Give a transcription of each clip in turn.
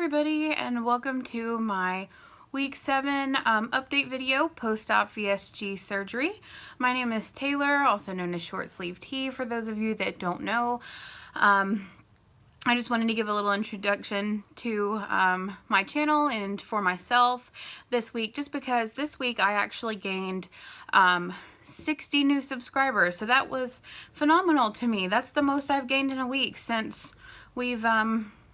everybody, and welcome to my week 7 update video post-op VSG surgery. My name is Taylor, also known as Short Sleeve T for those of you that don't know. I just wanted to give a little introduction to my channel and for myself this week, just because this week I actually gained 60 new subscribers, so that was phenomenal to me. That's the most I've gained in a week since we've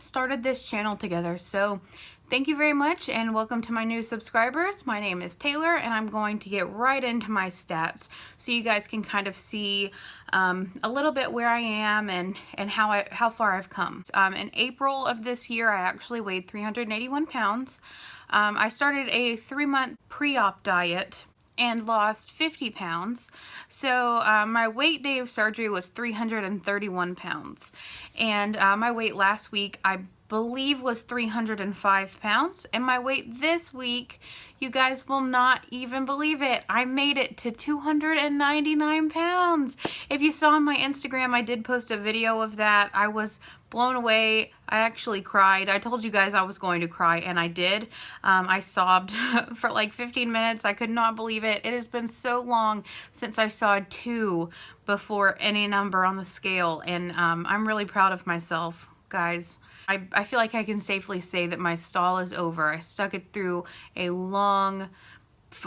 started this channel together. So thank you very much and welcome to my new subscribers. My name is Taylor and I'm going to get right into my stats so you guys can kind of see a little bit where I am and how far I've come. In April of this year I actually weighed 381 pounds. I started a 3-month pre-op diet and lost 50 pounds. So my weight day of surgery was 331 pounds. And my weight last week, I believe, was 305 pounds. And my weight this week, you guys will not even believe it, I made it to 299 pounds. If you saw on my Instagram, I did post a video of that. I was blown away. I actually cried. I told you guys I was going to cry, and I did. I sobbed for like 15 minutes. I could not believe it. It has been so long since I saw 2 before any number on the scale, and I'm really proud of myself, guys. I feel like I can safely say that my stall is over. I stuck it through a long,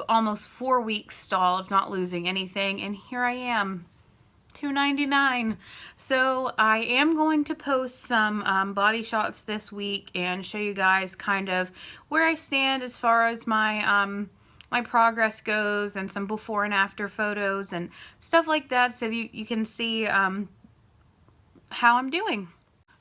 almost 4-week stall of not losing anything, and here I am. 299. So I am going to post some body shots this week and show you guys kind of where I stand as far as my my progress goes, and some before and after photos and stuff like that, so you can see how I'm doing.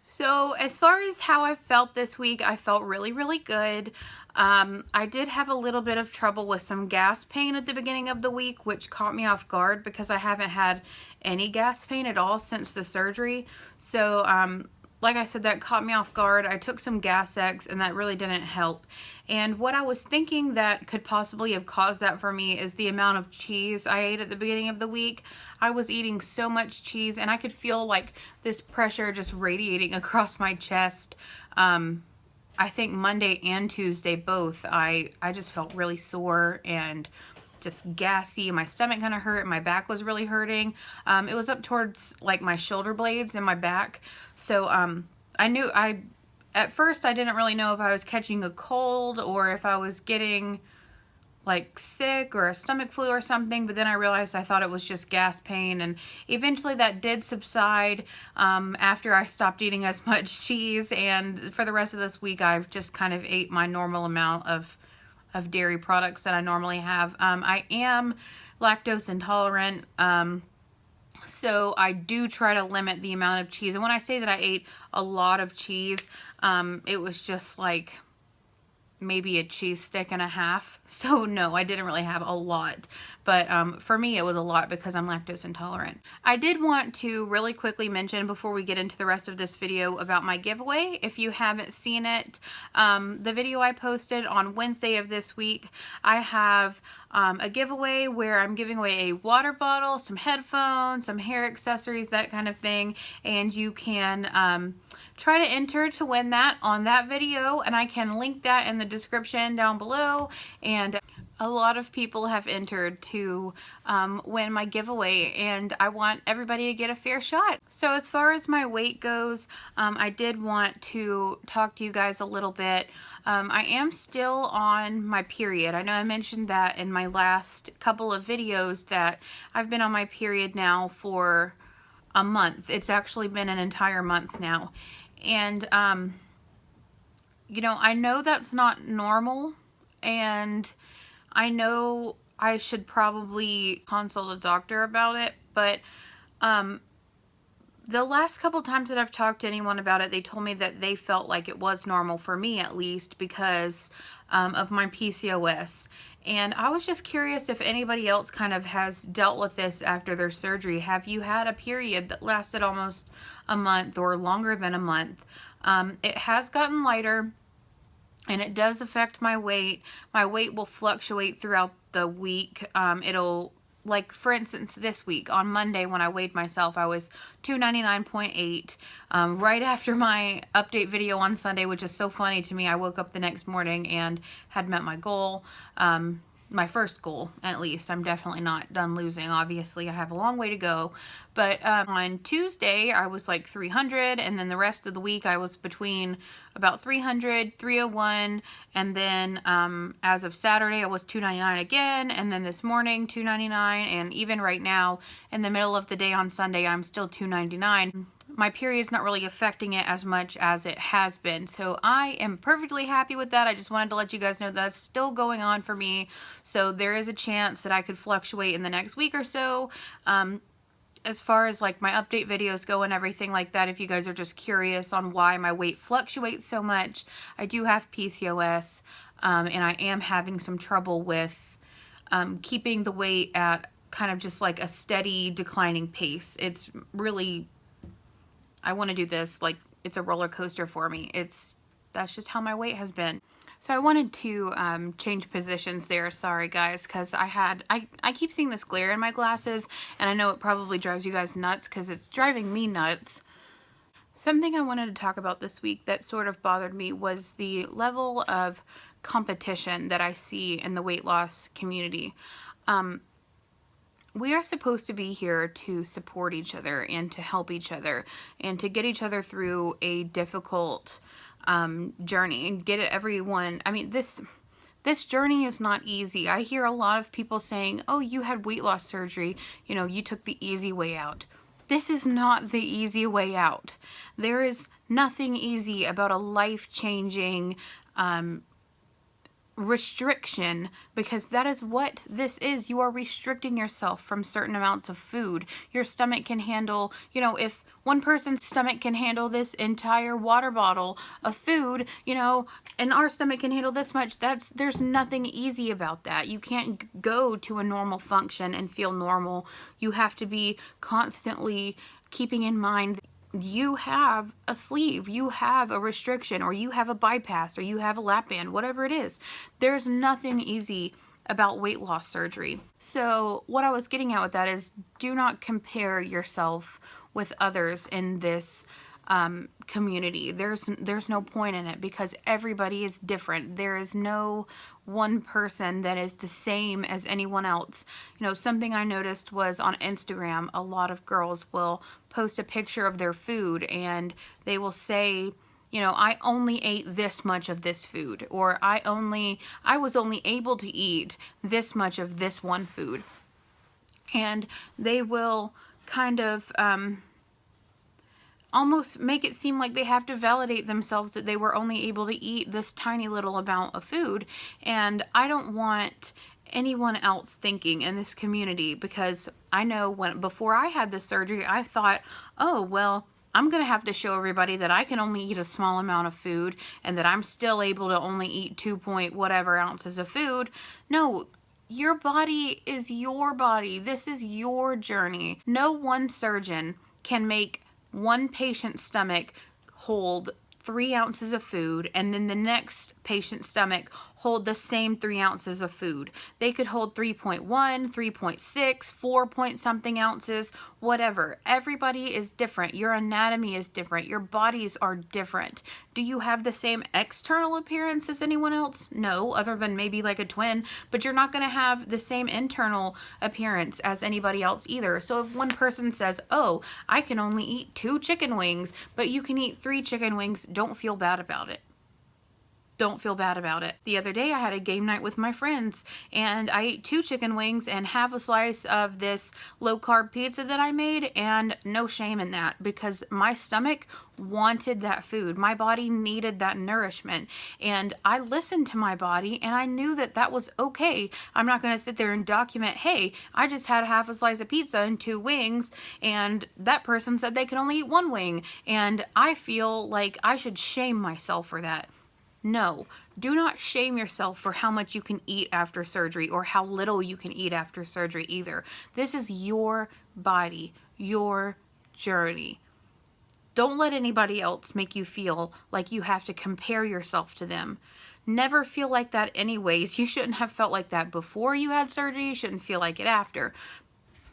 So as far as how I felt this week, I felt really good. I did have a little bit of trouble with some gas pain at the beginning of the week, which caught me off guard because I haven't had any gas pain at all since the surgery. So like I said, that caught me off guard. I took some Gas-X and that really didn't help. And what I was thinking that could possibly have caused that for me is the amount of cheese I ate at the beginning of the week. I was eating so much cheese and I could feel like this pressure just radiating across my chest. I think Monday and Tuesday both, I just felt really sore and just gassy. My stomach kind of hurt. My back was really hurting. It was up towards like my shoulder blades and my back. So at first I didn't really know if I was catching a cold or if I was getting like sick or a stomach flu or something, but then I realized I thought it was just gas pain, and eventually that did subside after I stopped eating as much cheese, and for the rest of this week I've just kind of ate my normal amount of dairy products that I normally have. I am lactose intolerant, so I do try to limit the amount of cheese, and when I say that I ate a lot of cheese, it was just like maybe a cheese stick and a half. So no, I didn't really have a lot, but for me it was a lot because I'm lactose intolerant. I did want to really quickly mention before we get into the rest of this video about my giveaway. If you haven't seen it, the video I posted on Wednesday of this week, I have a giveaway where I'm giving away a water bottle, some headphones, some hair accessories, that kind of thing, and you can try to enter to win that on that video, and I can link that in the description down below. And a lot of people have entered to win my giveaway, and I want everybody to get a fair shot. So as far as my weight goes, I did want to talk to you guys a little bit. I am still on my period. I know I mentioned that in my last couple of videos that I've been on my period now for a month. It's actually been an entire month now. And, you know, I know that's not normal, and I know I should probably consult a doctor about it, but the last couple times that I've talked to anyone about it, they told me that they felt like it was normal, for me at least, because of my PCOS. And I was just curious if anybody else kind of has dealt with this after their surgery. Have you had a period that lasted almost a month or longer than a month? It has gotten lighter, and it does affect my weight. My weight will fluctuate throughout the week. It'll like for instance, this week on Monday when I weighed myself, I was 299.8. Right after my update video on Sunday, which is so funny to me, I woke up the next morning and had met my goal. My first goal, at least. I'm definitely not done losing. Obviously, I have a long way to go. But on Tuesday, I was like 300, and then the rest of the week, I was between about 300, 301, and then as of Saturday, I was 299 again, and then this morning, 299, and even right now, in the middle of the day on Sunday, I'm still 299. My period's not really affecting it as much as it has been. So I am perfectly happy with that. I just wanted to let you guys know that's still going on for me. So there is a chance that I could fluctuate in the next week or so. As far as like my update videos go and everything like that, if you guys are just curious on why my weight fluctuates so much, I do have PCOS, and I am having some trouble with keeping the weight at kind of just like a steady declining pace. It's really, I want to do this like it's a roller coaster for me. That's just how my weight has been. So I wanted to change positions there. Sorry guys, because I keep seeing this glare in my glasses, and I know it probably drives you guys nuts because it's driving me nuts. Something I wanted to talk about this week that sort of bothered me was the level of competition that I see in the weight loss community. We are supposed to be here to support each other and to help each other and to get each other through a difficult journey and get everyone. I mean, this journey is not easy. I hear a lot of people saying, oh, you had weight loss surgery, you know, you took the easy way out. This is not the easy way out. There is nothing easy about a life-changing restriction, because that is what this is. You are restricting yourself from certain amounts of food. Your stomach can handle, you know, if one person's stomach can handle this entire water bottle of food, you know, and our stomach can handle this much, there's nothing easy about that. You can't go to a normal function and feel normal. You have to be constantly keeping in mind you have a sleeve, you have a restriction, or you have a bypass, or you have a lap band, whatever it is. There's nothing easy about weight loss surgery. So what I was getting at with that is, do not compare yourself with others in this community. There's no point in it, because everybody is different. There is no one person that is the same as anyone else. You know, something I noticed was on Instagram, a lot of girls will post a picture of their food and they will say, you know, I only ate this much of this food, or I was only able to eat this much of this one food. And they will kind of almost make it seem like they have to validate themselves that they were only able to eat this tiny little amount of food. And I don't want anyone else thinking in this community, because I know before I had this surgery, I thought, oh, well, I'm going to have to show everybody that I can only eat a small amount of food and that I'm still able to only eat 2 point whatever ounces of food. No, your body is your body. This is your journey. No one surgeon can make one patient's stomach hold 3 ounces of food and then the next patient's stomach hold the same 3 ounces of food. They could hold 3.1, 3.6, 4 point something ounces, whatever. Everybody is different. Your anatomy is different. Your bodies are different. Do you have the same external appearance as anyone else? No, other than maybe like a twin, but you're not going to have the same internal appearance as anybody else either. So if one person says, oh, I can only eat 2 chicken wings, but you can eat 3 chicken wings, don't feel bad about it. Don't feel bad about it. The other day I had a game night with my friends and I ate 2 chicken wings and half a slice of this low carb pizza that I made, and no shame in that, because my stomach wanted that food. My body needed that nourishment, and I listened to my body and I knew that that was okay. I'm not going to sit there and document, hey, I just had half a slice of pizza and 2 wings and that person said they could only eat 1 wing, and I feel like I should shame myself for that. No, do not shame yourself for how much you can eat after surgery or how little you can eat after surgery either. This is your body, your journey. Don't let anybody else make you feel like you have to compare yourself to them. never feel like that anyways. You shouldn't have felt like that before you had surgery. You shouldn't feel like it after.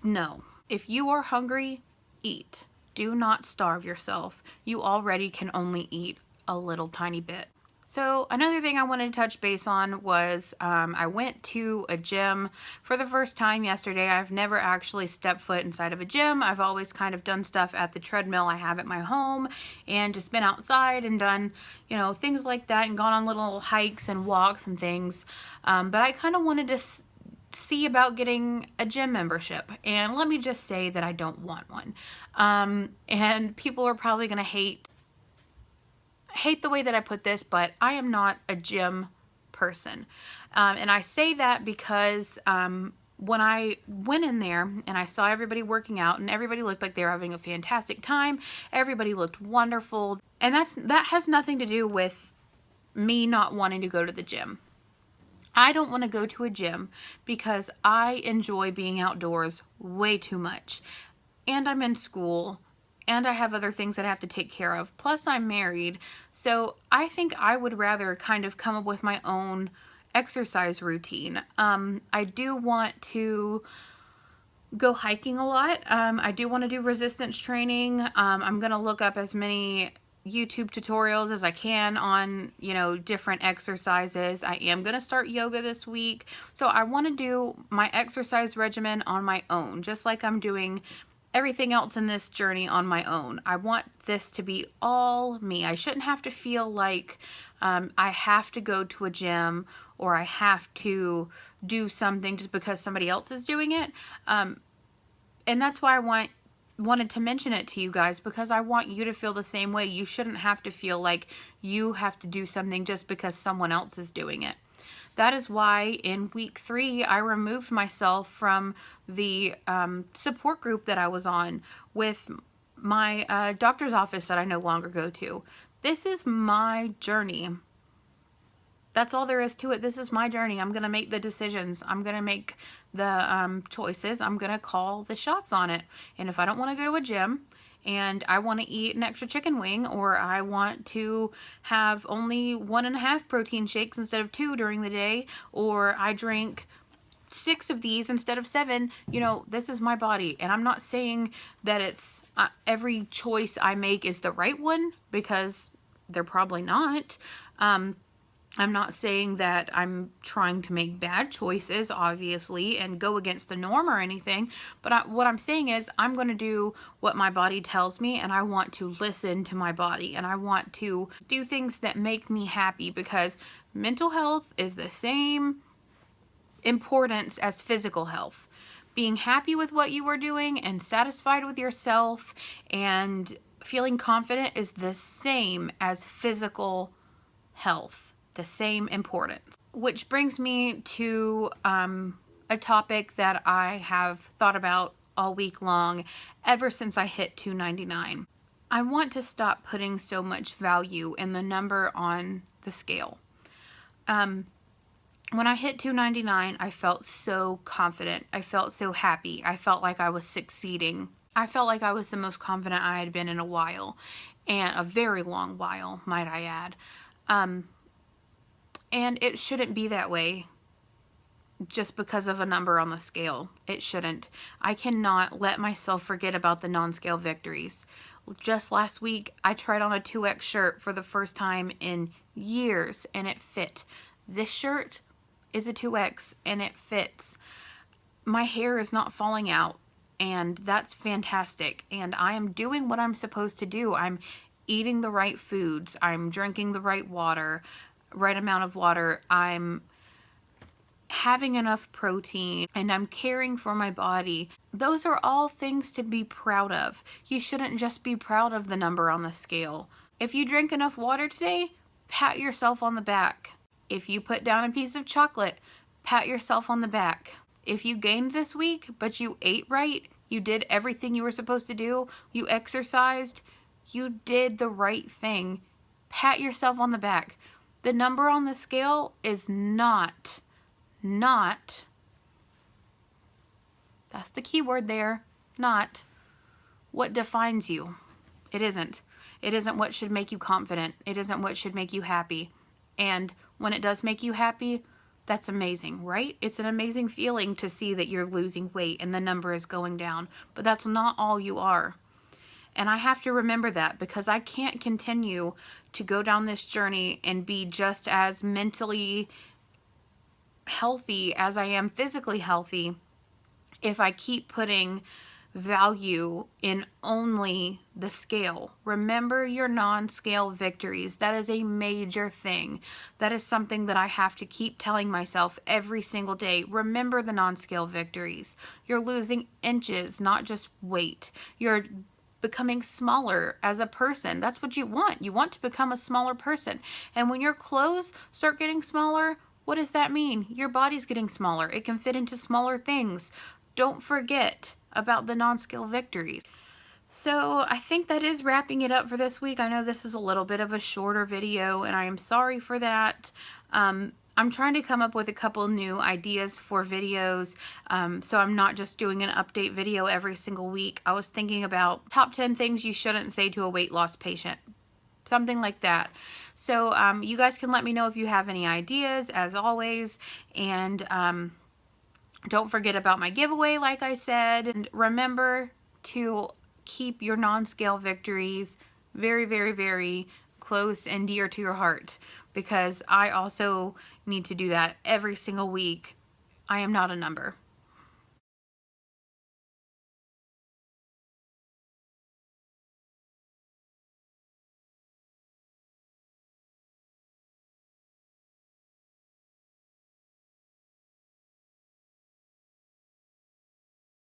No. If you are hungry, eat. Do not starve yourself. You already can only eat a little tiny bit. So another thing I wanted to touch base on was I went to a gym for the first time yesterday. I've never actually stepped foot inside of a gym. I've always kind of done stuff at the treadmill I have at my home and just been outside and done, you know, things like that and gone on little hikes and walks and things. But I kind of wanted to see about getting a gym membership, and let me just say that I don't want one. And people are probably going to hate the way that I put this, but I am not a gym person. And I say that because when I went in there and I saw everybody working out and everybody looked like they were having a fantastic time, everybody looked wonderful, and that has nothing to do with me not wanting to go to the gym. I don't want to go to a gym because I enjoy being outdoors way too much. And I'm in school, and I have other things that I have to take care of. Plus, I'm married. So I think I would rather kind of come up with my own exercise routine. I do want to go hiking a lot. I do want to do resistance training. I'm going to look up as many YouTube tutorials as I can on, you know, different exercises. I am going to start yoga this week. So I want to do my exercise regimen on my own, just like I'm doing everything else in this journey on my own. I want this to be all me. I shouldn't have to feel like I have to go to a gym or I have to do something just because somebody else is doing it. And that's why I wanted to mention it to you guys, because I want you to feel the same way. You shouldn't have to feel like you have to do something just because someone else is doing it. That is why in week 3 I removed myself from the support group that I was on with my doctor's office that I no longer go to. This is my journey. That's all there is to it. This is my journey. I'm going to make the decisions. I'm going to make the choices. I'm going to call the shots on it. And if I don't want to go to a gym and I want to eat an extra chicken wing, or I want to have only 1.5 protein shakes instead of 2 during the day, or I drink 6 of these instead of 7, you know, this is my body. And I'm not saying that it's every choice I make is the right one, because they're probably not. I'm not saying that I'm trying to make bad choices, obviously, and go against the norm or anything, but what I'm saying is I'm going to do what my body tells me, and I want to listen to my body, and I want to do things that make me happy, because mental health is the same importance as physical health. Being happy with what you are doing and satisfied with yourself and feeling confident is the same as physical health. The same importance. Which brings me to a topic that I have thought about all week long ever since I hit 299. I want to stop putting so much value in the number on the scale. When I hit 299, I felt so confident. I felt so happy. I felt like I was succeeding. I felt like I was the most confident I had been in a while, and a very long while, might I add. And it shouldn't be that way just because of a number on the scale. It shouldn't. I cannot let myself forget about the non-scale victories. Just last week, I tried on a 2X shirt for the first time in years, and it fit. This shirt is a 2X, and it fits. My hair is not falling out, and that's fantastic. And I am doing what I'm supposed to do. I'm eating the right foods. I'm drinking the right amount of water. I'm having enough protein, and I'm caring for my body. Those are all things to be proud of. You shouldn't just be proud of the number on the scale. If you drink enough water today, pat yourself on the back. If you put down a piece of chocolate, pat yourself on the back. If you gained this week, but you ate right, you did everything you were supposed to do, you exercised, you did the right thing, pat yourself on the back. The number on the scale is not, that's the key word there, not what defines you. It isn't. It isn't what should make you confident. It isn't what should make you happy. And when it does make you happy, that's amazing, right? It's an amazing feeling to see that you're losing weight and the number is going down, but that's not all you are. And I have to remember that, because I can't continue to go down this journey and be just as mentally healthy as I am physically healthy if I keep putting value in only the scale. Remember your non-scale victories. That is a major thing. That is something that I have to keep telling myself every single day. Remember the non-scale victories. You're losing inches, not just weight. You're becoming smaller as a person. That's what you want. You want to become a smaller person. And when your clothes start getting smaller, what does that mean? Your body's getting smaller. It can fit into smaller things. Don't forget about the non-scale victories. So I think that is wrapping it up for this week. I know this is a little bit of a shorter video, and I am sorry for that. I'm trying to come up with a couple new ideas for videos, so I'm not just doing an update video every single week. I was thinking about top 10 things you shouldn't say to a weight loss patient. Something like that. So you guys can let me know if you have any ideas, as always, and don't forget about my giveaway, like I said. And remember to keep your non-scale victories very, very, very close and dear to your heart, because I also need to do that every single week. I am not a number.